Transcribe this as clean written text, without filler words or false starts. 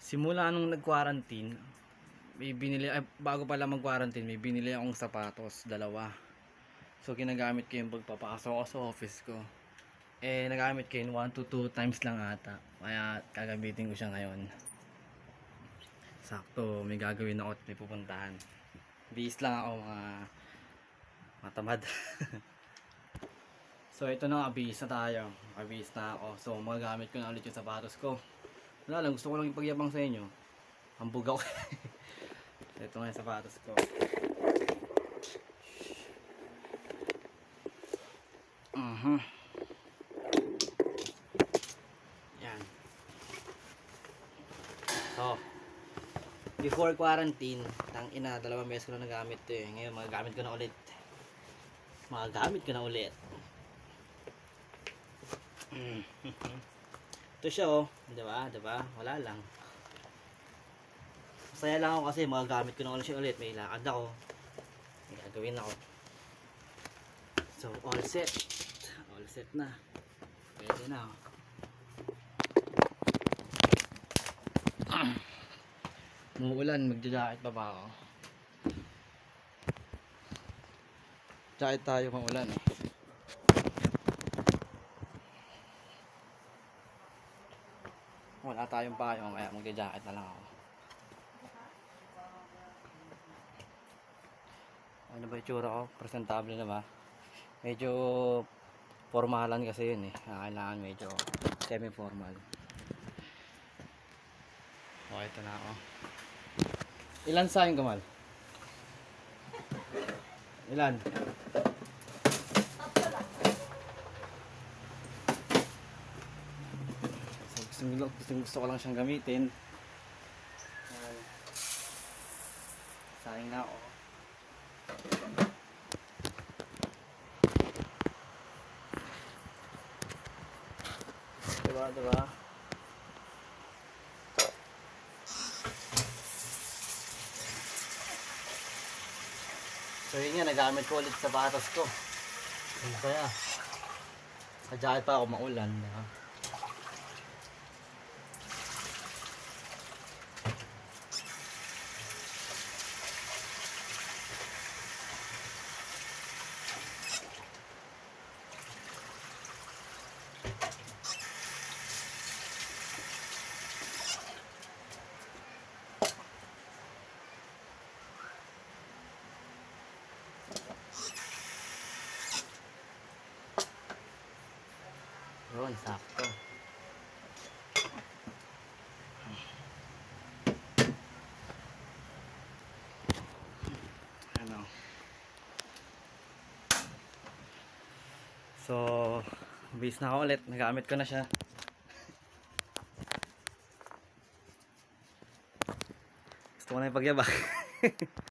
Simula nung nag-quarantine, may binili, bago pala mag-quarantine, may binili akong sapatos, dalawa. So ginagamit ko yung pagpapasok ko sa office ko. Nagamit ko yun 1 to 2 times lang ata. Kaya gagamitin ko siya ngayon. Sakto, may gagawin ako at may pupuntahan. Bihis lang ako, mga matamad. So ito na, bihis na tayo. Bihis na ako. So magagamit ko na ulit yung sapatos ko. Wala lang, gusto ko lang ipagyabang sa inyo. Hambog ako. So ito nga yung sapatos ko. Yan. So, before quarantine, tangina, 2 beses ko na nagamit to eh. Ngayon, magagamit ko na ulit. Ito siya oh, diba? Wala lang. Masaya lang ako kasi magagamit ko na ulit siya ulit. May lakad ako. May gagawin ako. So, all set. All set na. Pwede na oh. Muulan, magja-jacket pa ba ako? Jacket tayo pang ulan eh. Wala tayong payong kaya magja-jacket na lang ako. Ano ba itsura ko? Presentable na ba? Medyo formalan kasi yun eh. Kailangan medyo semi-formal. Okay, ito na ako. Ilan sa yung Kamal? Ilan? So, gusto ko lang siyang gamitin. Sayang na ako. Diba? So yun nga, nagamit ko ulit sa sapatos ko. Kaya sa jacket pa ako maulan, diba? Yun, sakto. Ano? So, base na ako ulit. Nagamit ko na siya. Gusto ko na ipagyabang.